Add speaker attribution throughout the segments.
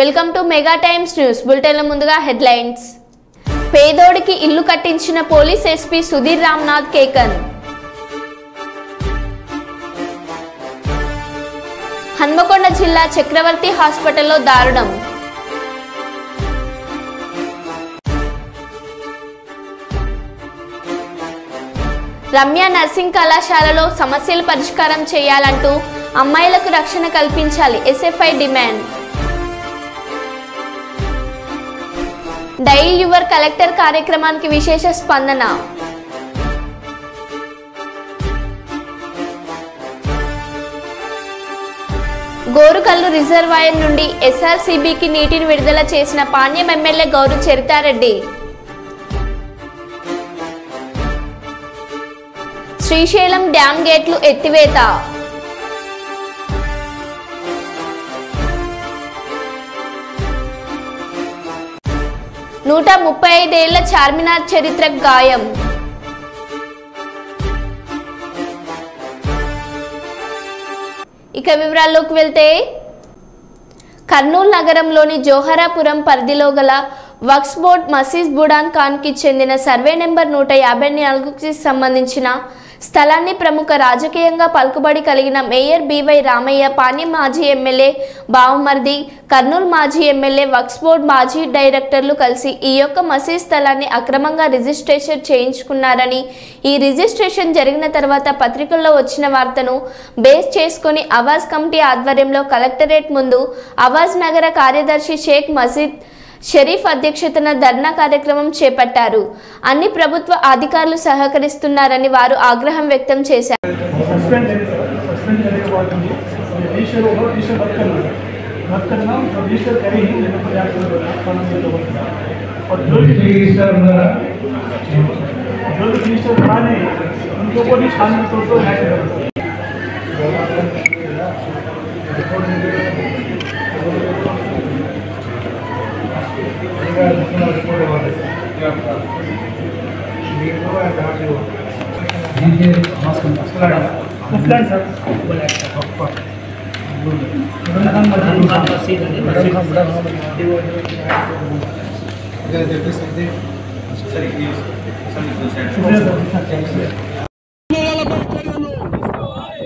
Speaker 1: Welcome to mega times news bulletin. ముందుగా headlines. పేదోడికి ఇల్లు కట్టించిన పోలీస్ ఎస్పీ సుధీర్ రామ్నాథ్ కేకన్. హన్మకొండ జిల్లా చక్రవర్తి హాస్పిటల్లో దారుణం. రమ్య నర్సింగ్ కళాశాలలో సమస్యలు పరిష్కారం చేయాలంటూ అమ్మాయిలకు రక్షణ కల్పించాలి SFI demand. Dial your collector కార్యక్రమానికి విశేష స్పందన. గోరుకల్లు రిజర్వాయర్ నుండి ఎస్ఆర్సీబీకి నీటిని విడుదల చేసిన పాణ్యం ఎమ్మెల్యే గౌరు చరితారెడ్డి. శ్రీశైలం డ్యామ్ గేట్లు ఎత్తివేత. 135 ఏళ్ల చార్మినార్ చరిత్ర గాయం. ఇక వివరాల్లోకి వెళ్తే, కర్నూలు నగరంలోని జోహరాపురం పరిధిలో గల వక్స్ బోర్డ్ మసీద్ బుడాన్ ఖాన్కి చెందిన సర్వే నెంబర్ 154కి సంబంధించిన స్థలాన్ని ప్రముఖ రాజకీయంగా పలుకుబడి కలిగిన మేయర్ బివై రామయ్య, పాణ్యం మాజీ ఎమ్మెల్యే బావమర్ది, కర్నూలు మాజీ ఎమ్మెల్యే, వక్స్ బోర్డ్ మాజీ డైరెక్టర్లు కలిసి ఈ యొక్క మసీద్ స్థలాన్ని అక్రమంగా రిజిస్ట్రేషన్ చేయించుకున్నారని, ఈ రిజిస్ట్రేషన్ జరిగిన తర్వాత పత్రికల్లో వచ్చిన వార్తను బేస్ చేసుకుని అవాజ్ కమిటీ ఆధ్వర్యంలో కలెక్టరేట్ ముందు అవాజ్ నగర కార్యదర్శి షేక్ మసీద్ షరీఫ్ అధ్యక్షతన ధర్నా కార్యక్రమం చేపట్టారు. అన్ని ప్రభుత్వ అధికారులు సహకరిస్తున్నారని వారు ఆగ్రహం వ్యక్తం చేశారు.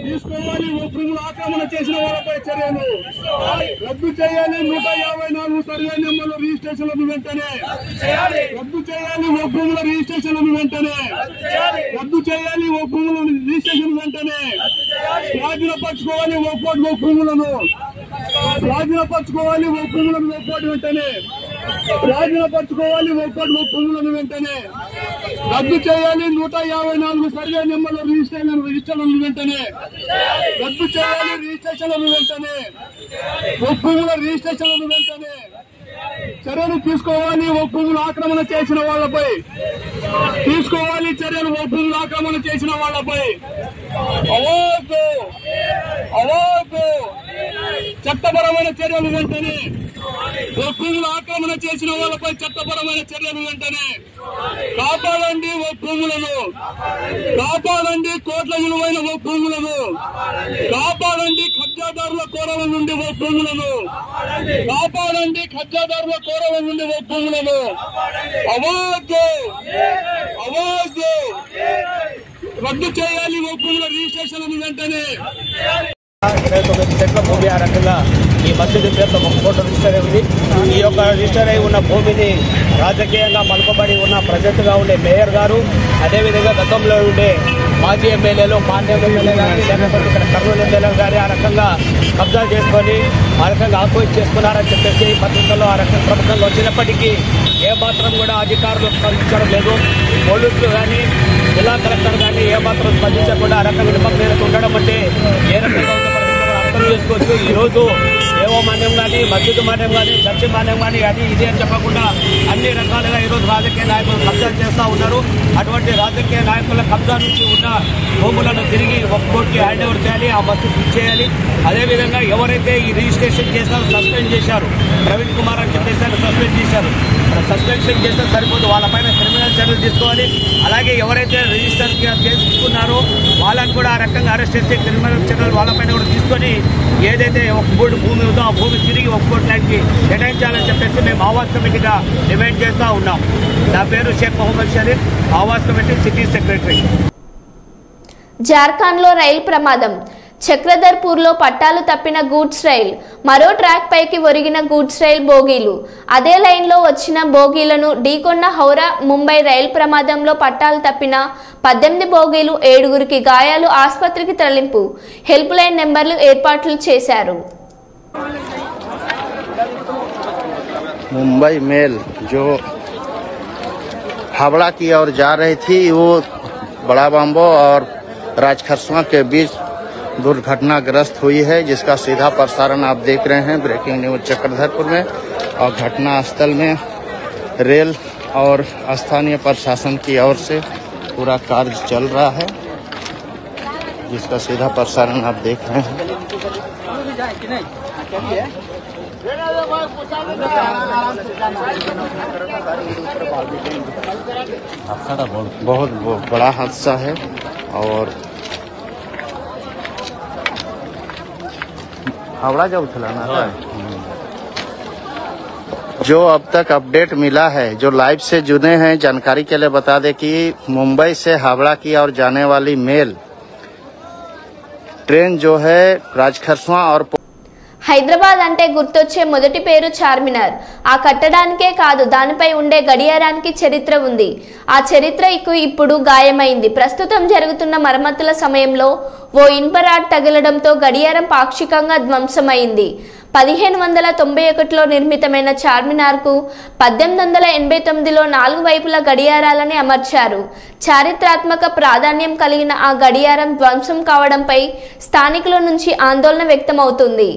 Speaker 2: తీసుకోవాలి. భూములు ఆక్రమణ చేసిన వాళ్ళపై చర్యలు రద్దు చేయాలి. 154 సర్వే నెంబర్ల రిజిస్ట్రేషన్లను వెంటనే రద్దు చేయాలి. భూముల రిజిస్ట్రేషన్లను వెంటనే రద్దు చేయాలి. భూముల రిజిస్ట్రేషన్ వెంటనే స్వాధీనపరచుకోవాలి. భూములను స్వాధీనపరచుకోవాలి. భూములను వెంటనే స్వాధీనపరచుకోవాలి. భూములను వెంటనే రద్దు చేయాలి. 154 సర్వే నెంబర్ల రిజిస్ట్రేషన్లను వెంటనే రద్దు చేయాలి. రిజిస్ట్రేషన్లను వెంటనే భూముల రిజిస్ట్రేషన్లను వెంటనే చర్యలు తీసుకోవాలి. భూములు ఆక్రమణ చేసిన వాళ్లపై తీసుకోవాలి చర్యలు. భూములు ఆక్రమణ చేసిన వాళ్లపై అవార్డు చట్టపరమైన చర్యలు వెంటనే. భూములు ఆక్రమణ చేసిన వాళ్ళపై చట్టపరమైన చర్యలు వెంటనే. కాపాడండి భూములను, కాపాడండి కోట్ల విలువైన భూములను, కాపాడండి కబ్జాదారుల కోరల నుండి భూములను, కాపాడండి కబ్జాదారుల కోరల నుండి భూములను. అవార్డు రద్దు చేయాలి. భూముల రిజిస్ట్రేషన్లను వెంటనే.
Speaker 3: 29 సెంట్ల భూమి ఆ రకంగా ఈ మసీదు పేరుతో ఒక కోట రిజిస్టర్ అయి ఉంది. ఈ యొక్క రిజిస్టర్ అయి ఉన్న భూమిని రాజకీయంగా మలుపబడి ఉన్న ప్రజెంట్గా ఉండే మేయర్ గారు, అదేవిధంగా గతంలో ఉండే మాజీ ఎమ్మెల్యేలు, పాణ్యం ఎమ్మెల్యే గారి, లేకపోతే ఇక్కడ కర్నూలు ఎమ్మెల్యే గారి ఆ రకంగా కబ్జా చేసుకొని ఆ రకంగా ఆక్యుపై చేసుకున్నారని చెప్పేసి పత్రికల్లో ఆ రకంగా ప్రముఖంగా వచ్చినప్పటికీ ఏమాత్రం కూడా అధికారులు స్పందించడం లేదు. పోలీసులు కానీ, జిల్లా కలెక్టర్ కానీ ఏమాత్రం స్పందించకుండా ఆ రకంగా నిమగ్నత ఉండడం అంటే ఏ రకంగా ఉన్న పరిస్థితులను అర్థం చేసుకోవచ్చు. ఈరోజు ఏవో మాన్యం కానీ, మస్జిద్ మాన్యం కానీ, చర్చి మాన్యం కానీ అది ఇది అని చెప్పకుండా అన్ని రకాలుగా ఈరోజు రాజకీయ నాయకులు కబ్జా చేస్తూ ఉన్నారు. అటువంటి రాజకీయ నాయకుల కబ్జా నుంచి ఉన్న భూములను తిరిగి వక్ఫ్ బోర్డుకి హ్యాండ్ ఓవర్ చేయాలి, ఆ మసీద్ ఇచ్చేయాలి. అదేవిధంగా ఎవరైతే ఈ రిజిస్ట్రేషన్ చేశారో సస్పెండ్ చేశారు, ప్రవీణ్ కుమార్ అని చెప్పేసి సస్పెండ్ చేశారు. సస్పెన్షన్ చేస్తే సరిపోదు, వాళ్ళపైన క్రిమినల్ చర్యలు తీసుకోవాలి. అలాగే ఎవరైతే రిజిస్టర్ చేసుకున్నారో వాళ్ళని కూడా ఆ రకంగా అరెస్ట్ చేసి క్రిమినల్ చర్యలు వాళ్ళపైన కూడా తీసుకొని ఏదైతే ఒక కోటి భూమి ఉందో ఆ భూమి తిరిగి ఒక కోటి ల్యాండ్కి కేటాయించాలని చెప్పేసి మేము ఆవాస్ కమిటీగా డిమాండ్ చేస్తూ ఉన్నాం. నా పేరు Sheikh Mohammed Sharif, Awas committee city secretary.
Speaker 1: జార్ఖండ్లో రైలు ప్రమాదం. చక్రధర్పూర్లో పట్టాలు తప్పిన గూడ్స్ రైల్, మరో ట్రాక్ పైకి ఒరిగిన గూడ్స్ రైల్ బోగీలు. అదే లైన్లో వచ్చిన బోగీలను ఢీకొన్న హౌరా ముంబై రైలు ప్రమాదంలో పట్టాలు తప్పిన 18 బోగీలు, 7గురికి గాయాలు, ఆసుపత్రికి తరలింపు. హెల్ప్ లైన్ నెంబర్లు ఏర్పాట్లు చేశారు.
Speaker 4: मुंबई मेल जो हावड़ा की ओर जा रही थी, वो बड़ा बाम्बो और राजखरसवा के बीच दुर्घटनाग्रस्त हुई है, जिसका सीधा प्रसारण आप देख रहे हैं ब्रेकिंग न्यूज चक्रधरपुर में। और घटना स्थल में रेल और स्थानीय प्रशासन की ओर से पूरा कार्य चल रहा है, जिसका सीधा प्रसारण आप देख रहे हैं। बहुत बड़ा हादसा है और हावड़ा जब चलाना था। जो अब तक अपडेट मिला है, जो लाइव से जुड़े हैं, जानकारी के लिए बता दें कि मुंबई से हावड़ा की ओर जाने वाली मेल ट्रेन जो है राजखरसवा और
Speaker 1: హైదరాబాద్ అంటే గుర్తొచ్చే మొదటి పేరు చార్మినార్. ఆ కట్టడానికే కాదు, దానిపై ఉండే గడియారానికి చరిత్ర ఉంది. ఆ చరిత్రకు ఇప్పుడు గాయమైంది. ప్రస్తుతం జరుగుతున్న మరమ్మతుల సమయంలో ఓ ఇనుప రాడ్ తగలడంతో గడియారం పాక్షికంగా ధ్వంసమైంది. 1591లో నిర్మితమైన చార్మినార్కు 1889లో 4 వైపుల గడియారాలని అమర్చారు. చారిత్రాత్మక ప్రాధాన్యం కలిగిన ఆ గడియారం ధ్వంసం కావడంపై స్థానికుల నుంచి ఆందోళన వ్యక్తమవుతుంది.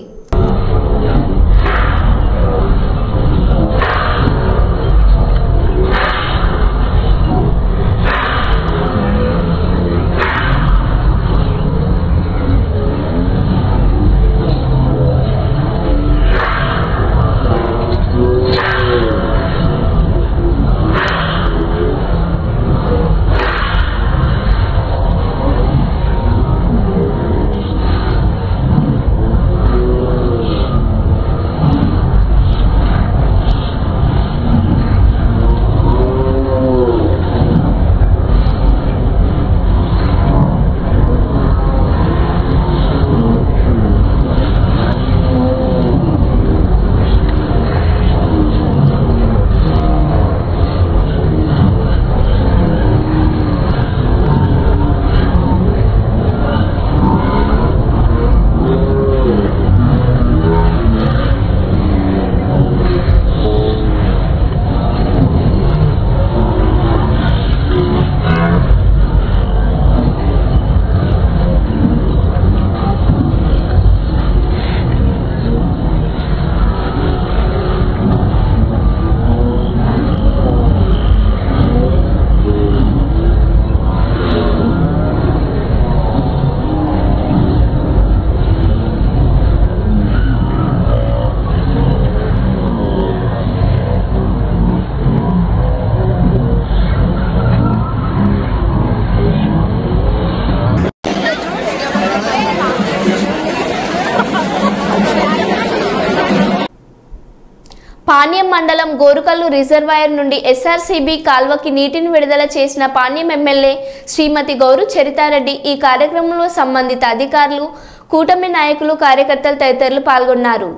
Speaker 1: పాణ్యం మండలం గోరుకల్లు రిజర్వాయర్ నుండి ఎస్ఆర్సీబీ కాల్వకి నీటిని విడుదల చేసిన పాణ్యం ఎమ్మెల్యే శ్రీమతి గౌరు చరితారెడ్డి. ఈ కార్యక్రమంలో సంబంధిత అధికారులు, కూటమి నాయకులు, కార్యకర్తలు తదితరులు పాల్గొన్నారు.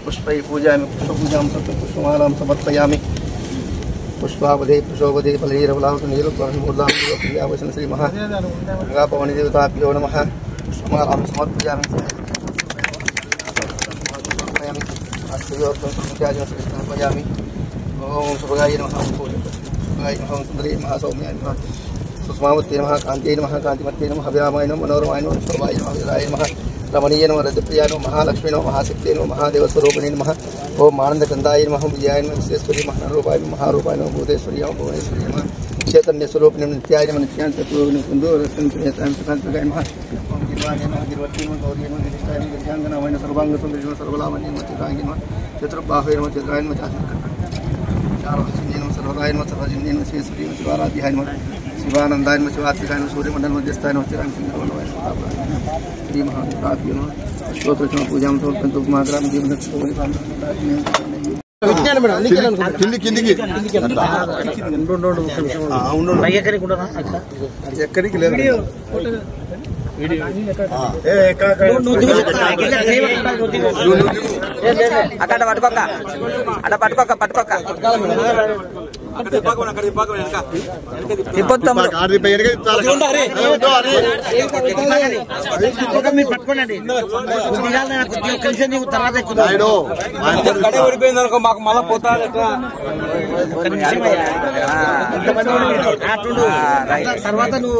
Speaker 4: पुष्पै पूजयामि, पुष्पपूजां पुष्पमालां समर्पयामि. पुष्पावधे पुष्पवधे फलैरवलावतनीलपर्णमूर्धां श्री महागणापवनिदेवताभ्यो नमः. पुष्पमालां समर्पयामि.
Speaker 5: ओम सुभगाय नमः सुभगाय नमः सुंदरी नमः सौम्याय नमः सुषमावती नमः कांत्यै नमः कांतिमत्यै नमः अभिरामाय नमः मनोरमाय नमः शोभाय नमः विराय नमः रमणीय नमः रजप्रियाय नमः महालक्ष्मी नमः महाशक्त्यै नमः महादेवस्वरूपिणी नमः ओम आनंदकंदाय नमः विजयाय नमः विश्वेश्वरी महारूपाय नमः महारूपाय नमः भूतेश्वरी नमः भुवनेश्वरी नमः चैतन्य स्वरूपिणी नित्याय नमः नित्यानंद स्वरूपिणी सुंदर नमः ओम गिरवाय नमः गिरवती नमः गौरी नमः गिरिष्ठाय नमः गिरिजांगनाय नमः सर्वांग सुंदरी नमः सर्वलावण्य नमः चित्रांगी नमः चतुर्बाहुय नमः चित्राय नमः सर्वदाय नमः सर्वजन्य नमः श्री शिवाराध्याय नमः शिवानंदाय नमः शिवात्मिकाय नमः सूर्यमंडल मध्यस्थाय नमः चिरांग श्री महादेव नमः स्तोत्र पूजां समर्पयन्तु मातरं जीवनं
Speaker 6: కిందికి ఎక్కడికి లేదు
Speaker 7: అక్కడ పట్టుకోక అక్కడ పట్టుకోక పట్టుకోక
Speaker 3: ఓడిపోయిందనుకో మాకు మళ్ళా పోతాడు
Speaker 7: తర్వాత నువ్వు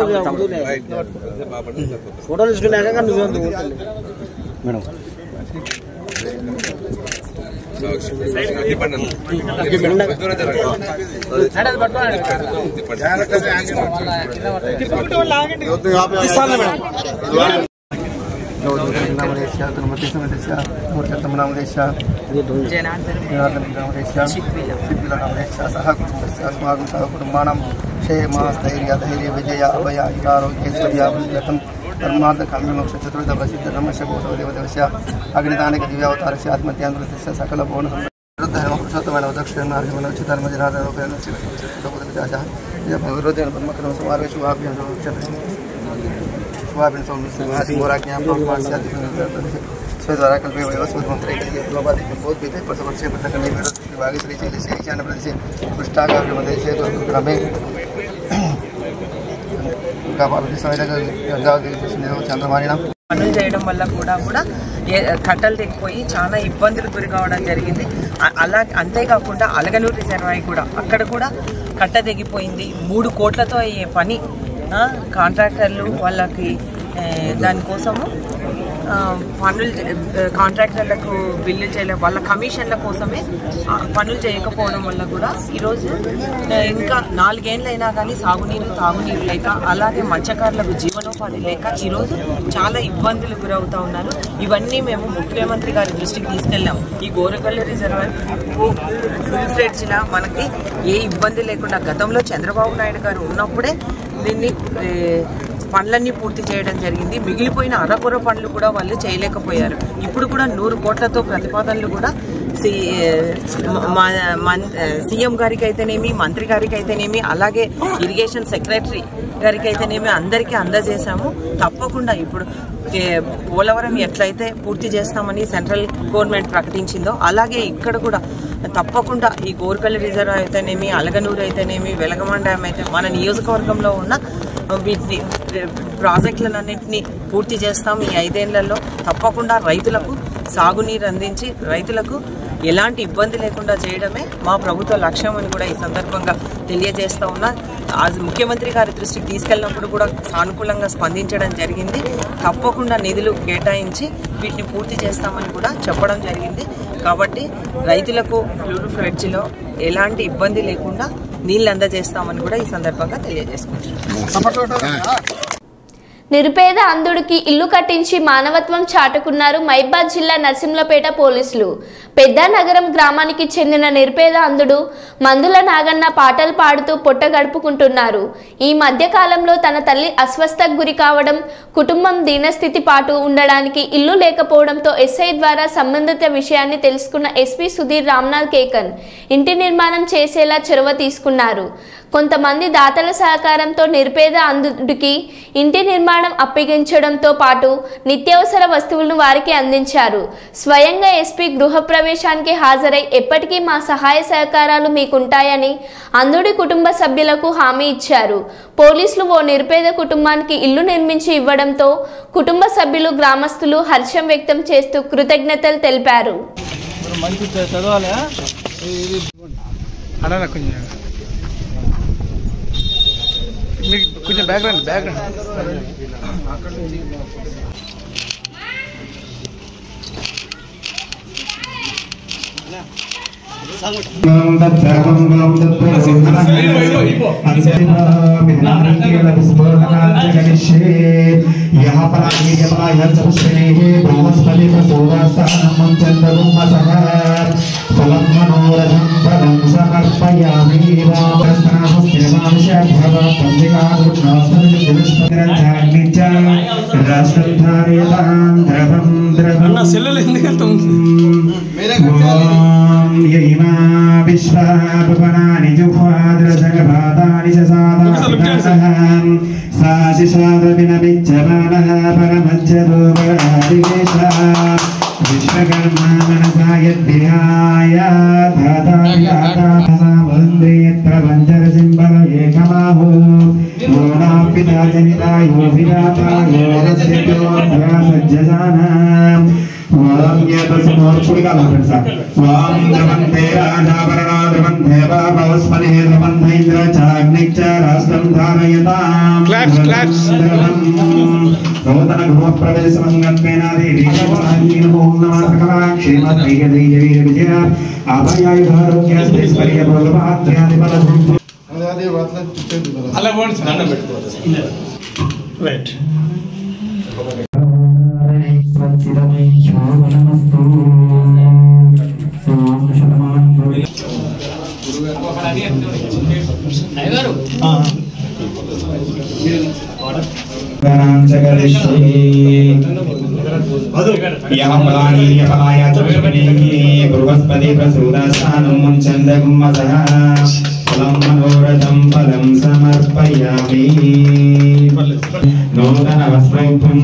Speaker 7: ఫోటోలు తీసుకున్నాక నువ్వు మేడం
Speaker 5: కుటుంబానం క్షేమస్థైర్య ధైర్య విజయ అభయ ఆరోగ్యం धर्मार्थ काम्यमोक्ष चतुर्थ प्रसिद्ध ब्रह्मस्य भूतदेवदेवस्य अग्निदानिक दिव्यावतारस्य आत्मत्यान्तस्य सकल भुवन पुरुषोत्तमैन दक्षिणार्जुन चिधर्मजनादरोपेण चित्रबुद्धविदासः विरोधेन ब्रह्मकर्म समारोह शुभाभ्यां शुभाभ्यां सिंहासिंहोराज्ञां स्वद्वारा कल्पे वैवस्वतंत्रे ग्लोबादिक बहुत विधे प्रसवर्षे प्रतकने विरोध विभागे श्री शैलस्य ईशान्य प्रदेशे पृष्ठागाभ्य मध्येशे ग्रामे
Speaker 7: పనులు చేయడం వల్ల కూడా కట్టలు తెగిపోయి చాలా ఇబ్బందులు గురి కావడం జరిగింది. అలా అంతేకాకుండా అలగనూరు రిజర్వాయర్ కూడా అక్కడ కూడా కట్ట తెగిపోయింది. 3 కోట్లతో అయ్యే పని కాంట్రాక్టర్లు వాళ్ళకి దానికోసము పనులు కాంట్రాక్టర్లకు బిల్లు చేయలే వాళ్ళ కమిషన్ల కోసమే పనులు చేయకపోవడం వల్ల కూడా ఈరోజు ఇంకా 4 ఏళ్ళైనా కానీ సాగునీరు తాగునీరు లేక అలాగే మత్స్యకారులకు జీవనోపాధి లేక ఈరోజు చాలా ఇబ్బందులు గురవుతూ ఉన్నారు. ఇవన్నీ మేము ముఖ్యమంత్రి గారి దృష్టికి తీసుకెళ్ళాము. ఈ గోరగల్లు రిజర్వాయర్ ఫుల్ ఫ్లెడ్జ్లా మనకి ఏ ఇబ్బంది లేకుండా గతంలో చంద్రబాబు నాయుడు గారు ఉన్నప్పుడే దీన్ని పనులన్నీ పూర్తి చేయడం జరిగింది. మిగిలిపోయిన అరకొర పనులు కూడా వాళ్ళు చేయలేకపోయారు. ఇప్పుడు కూడా 100 కోట్లతో ప్రతిపాదనలు కూడా సీఎం గారికి అయితేనేమి, మంత్రి గారికి అయితేనేమి, అలాగే ఇరిగేషన్ సెక్రటరీ గారికి అయితేనేమి అందరికీ అందజేశాము. తప్పకుండా ఇప్పుడు పోలవరం ఎట్లయితే పూర్తి చేస్తామని సెంట్రల్ గవర్నమెంట్ ప్రకటించిందో అలాగే ఇక్కడ కూడా తప్పకుండా ఈ గోరగల్లు రిజర్వ్ అయితేనేమి, అలగనూరు అయితేనేమి, వెలగమాన్ డ్యామ్ అయితే మన నియోజకవర్గంలో ఉన్న వీటిని ప్రాజెక్టులన్నింటినీ పూర్తి చేస్తాం. ఈ 5 ఏళ్లలో తప్పకుండా రైతులకు సాగునీరు అందించి రైతులకు ఎలాంటి ఇబ్బంది లేకుండా చేయడమే మా ప్రభుత్వ లక్ష్యం అని కూడా ఈ సందర్భంగా తెలియజేస్తా ఉన్నా. ముఖ్యమంత్రి గారి దృష్టికి తీసుకెళ్ళినప్పుడు కూడా సానుకూలంగా స్పందించడం జరిగింది. తప్పకుండా నిధులు కేటాయించి వీటిని పూర్తి చేస్తామని కూడా చెప్పడం జరిగింది. కాబట్టి రైతులకు ఫ్లూడ్ ఫ్లడ్జ్లో ఎలాంటి ఇబ్బంది లేకుండా నీళ్ళు అందజేస్తామని కూడా ఈ సందర్భంగా తెలియజేసుకుంటున్నాం.
Speaker 1: నిరుపేద అంధుడికి ఇల్లు కట్టించి మానవత్వం చాటుకున్నారు మైబాద్ జిల్లా నర్సింలపేట పోలీసులు. పెద్దానగరం గ్రామానికి చెందిన నిరుపేద అంధుడు మందుల నాగన్న పాటలు పాడుతూ పొట్ట గడుపుకుంటున్నారు. ఈ మధ్య కాలంలో తన తల్లి అస్వస్థకు గురి కావడం, కుటుంబం దీనస్థితి పాటు ఉండడానికి ఇల్లు లేకపోవడంతో ఎస్ఐ ద్వారా సంబంధిత విషయాన్ని తెలుసుకున్న ఎస్పీ సుధీర్ రామ్నాథ్ కేకన్ ఇంటి నిర్మాణం చేసేలా చొరవ తీసుకున్నారు. కొంతమంది దాతల సహకారంతో నిరుపేద అంధుడికి ఇంటి నిర్మాణం అప్పగించడంతో పాటు నిత్యావసర వస్తువులను వారికి అందించారు. స్వయంగా ఎస్పీ గృహప్రవేశానికి హాజరై ఎప్పటికీ మా సహాయ సహకారాలు మీకుంటాయని అంధుడి కుటుంబ సభ్యులకు హామీ ఇచ్చారు. పోలీసులు ఓ నిరుపేద కుటుంబానికి ఇల్లు నిర్మించి ఇవ్వడంతో కుటుంబ సభ్యులు, గ్రామస్తులు హర్షం వ్యక్తం చేస్తూ కృతజ్ఞతలు తెలిపారు.
Speaker 3: మంచి చదవాలి అలా కొంచెం మీకు కొంచెం బ్యాక్గ్రౌండ్ అక్కడ నుంచి విశ్వాపనాని జుహ్వాద్రజగపాదాని చ సాదాం సాశిషాదవినమిచ్చమానః పరమజ్జరూపరాదివేశ విశ్వకర్మా మనసా యద్విహాయ ధాతాయాదాసామంద్రియత్ర పంచరసింబల ఏకమాహో మూఢాపితా జనితాయో విరాతాయో రస్యజోభ్యాసజ్జసానాం వాం యతసమోర్పుడికాలం ఫ్రెండ్స్ వాం ద్రవంతే రాజాభరణా ద్రవంతే బాబవస్మనే ద్రవంధైంద్ర చాగ్నిచ్చ రాష్ట్రం ధారయతాం క్లాప్స్ నూతన గృహ ప్రవేశమంగత్వేనాదేవి ఓం నమః సకలాక్షేమ ధైర్య విజయ అభయాయుధారోగ్యస్పర్య భోగపాత్ర్యాది బలభం అలా బోన్స్ దండం పెట్టుకోవాలి రైట్
Speaker 8: బృహస్పతి ప్రసూదాస్థానం ముంచందగుమ్మసః ఫలం మనోరథం ఫలం సమర్పయామి నూతన వస్త్రైత్వం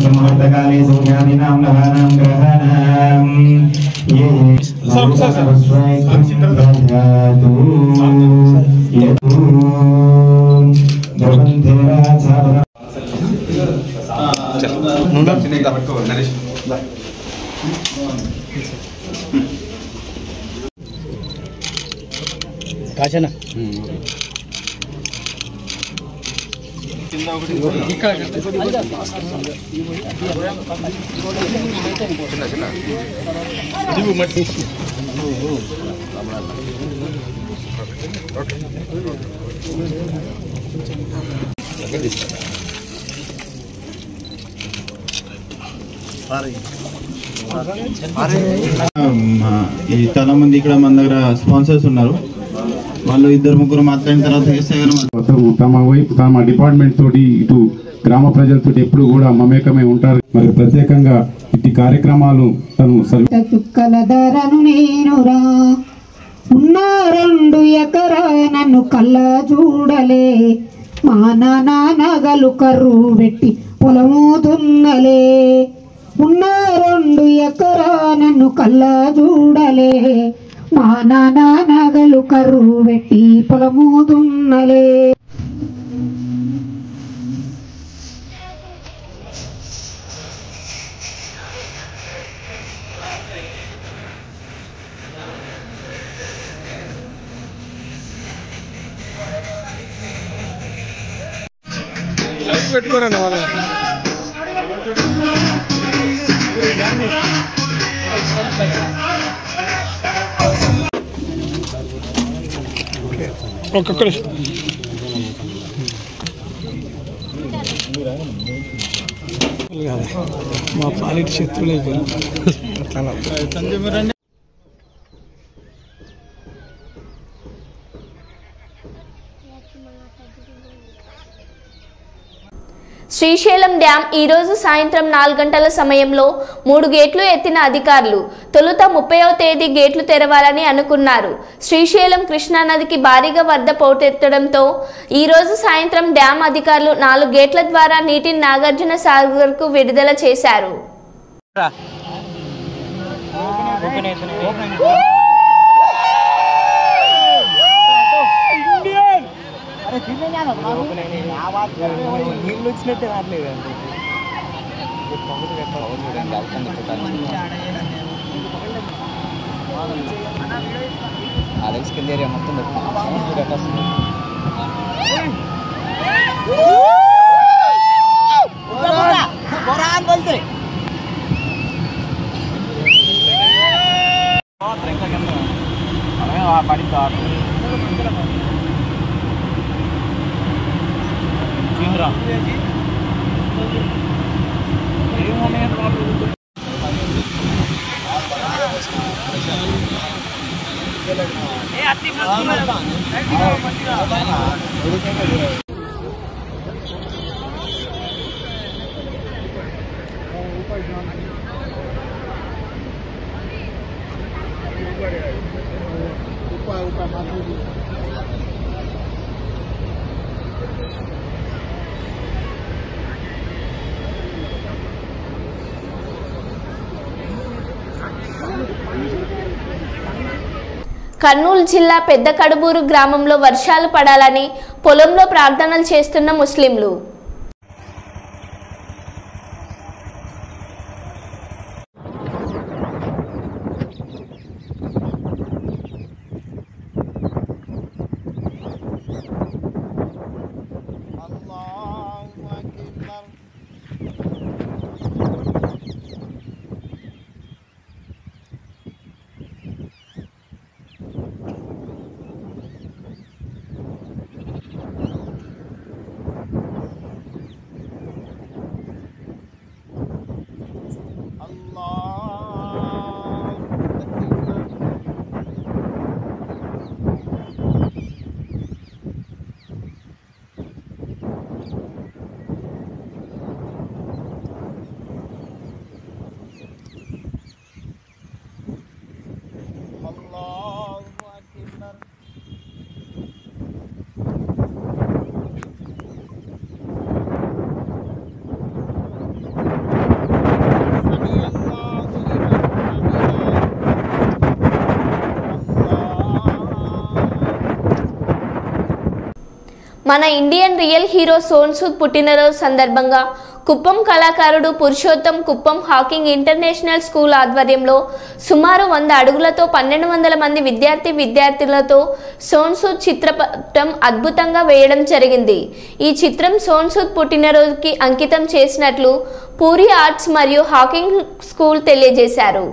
Speaker 8: సమర్థకాలే సూర్యాదీనాం నవానాం గ్రహాణాం ఏ నూతన వస్త్రైత్వం దధాతు యతు ధ్రువంధేరాచార
Speaker 3: కాచనా
Speaker 8: చాలా మంది ఇక్కడ మన దగ్గర స్పాన్సర్స్ ఉన్నారు. వాళ్ళు ఇద్దరు ముగ్గురు మాట్లాడిన తర్వాత
Speaker 9: తమ డిపార్ట్మెంట్ తోటి ఇటు గ్రామ ప్రజలతో ఎప్పుడు కూడా మమేకమై ఉంటారు. మరి ప్రత్యేకంగా ఇటు కార్యక్రమాలు తను
Speaker 10: చుక్కల ధరను నేనురా ఉన్న 2 ఎకరా నన్ను కళ్ళ చూడలే మా నాన్నగలు కర్రు పెట్టి పొలము దున్నలే ఉన్న 2 ఎకరా నన్ను కళ్ళ చూడలే మా నాన్నగలు కర్రు పెట్టి పొలము దున్నలే.
Speaker 3: పెట్టుకోరండి వాళ్ళ ఒక్కొక్కరు మా పాలిటి శత్రువులు అయిపోయింది.
Speaker 1: శ్రీశైలం డ్యాం ఈరోజు సాయంత్రం 4 గంటల సమయంలో 3 గేట్లు ఎత్తిన అధికారులు తొలుత 30వ తేదీ గేట్లు తెరవాలని అనుకున్నారు. శ్రీశైలం కృష్ణానదికి భారీగా వరద పోటెత్తడంతో ఈరోజు సాయంత్రం డ్యాం అధికారులు 4 గేట్ల ద్వారా నీటిని నాగార్జున సాగర్కు విడుదల చేశారు.
Speaker 3: నీళ్ళు వచ్చినట్టే రావట్లేదు.
Speaker 11: Alex కింద ఏరియా మొత్తం పెట్టుకుంటాం.
Speaker 1: కర్నూలు జిల్లా పెద్ద కడుబూరు గ్రామంలో వర్షాలు పడాలని పొలంలో ప్రార్థనలు చేస్తున్న ముస్లింలు. మన Indian real hero Sonu Sood పుట్టినరోజు సందర్భంగా కుప్పం కళాకారుడు Purushottam Kuppam Hawking international school ఆధ్వర్యంలో సుమారు 100 అడుగులతో 1200 మంది విద్యార్థులతో సోను సూద్ చిత్రపటం అద్భుతంగా వేయడం జరిగింది. ఈ చిత్రం సోను సూద్ పుట్టినరోజుకి అంకితం చేసినట్లు పూరి ఆర్ట్స్ మరియు హాకింగ్ స్కూల్ తెలియజేశారు.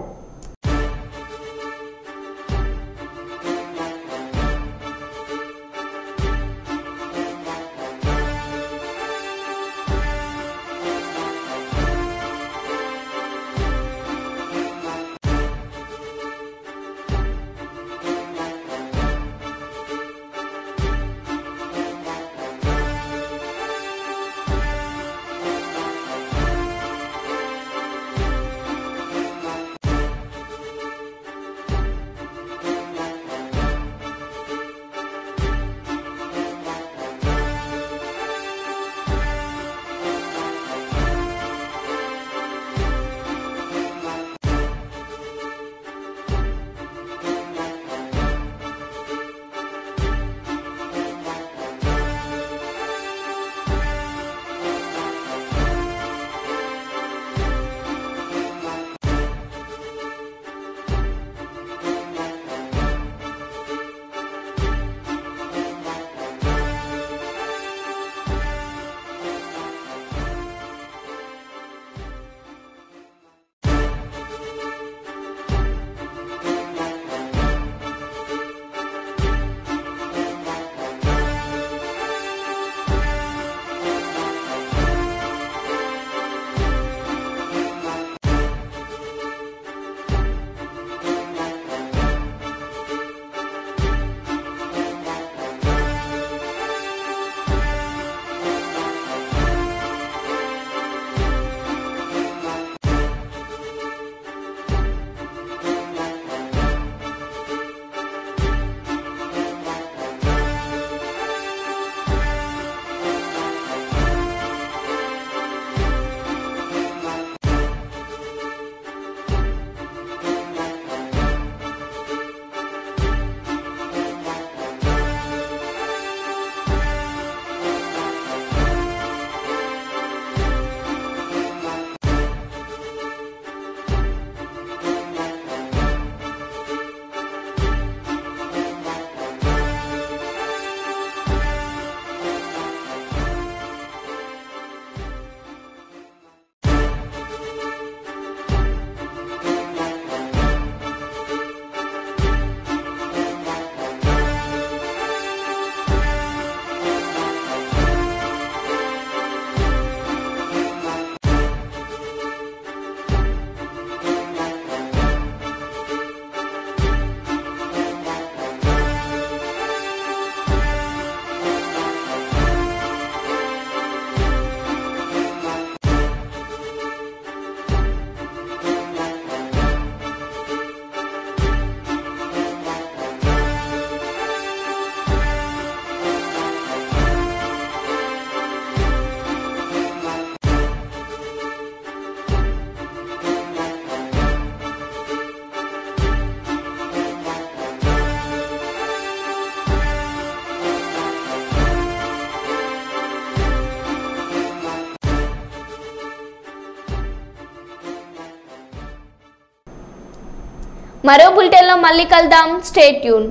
Speaker 1: మరో బులెటిన్లో మళ్ళీ కలుద్దాం. Stay tune.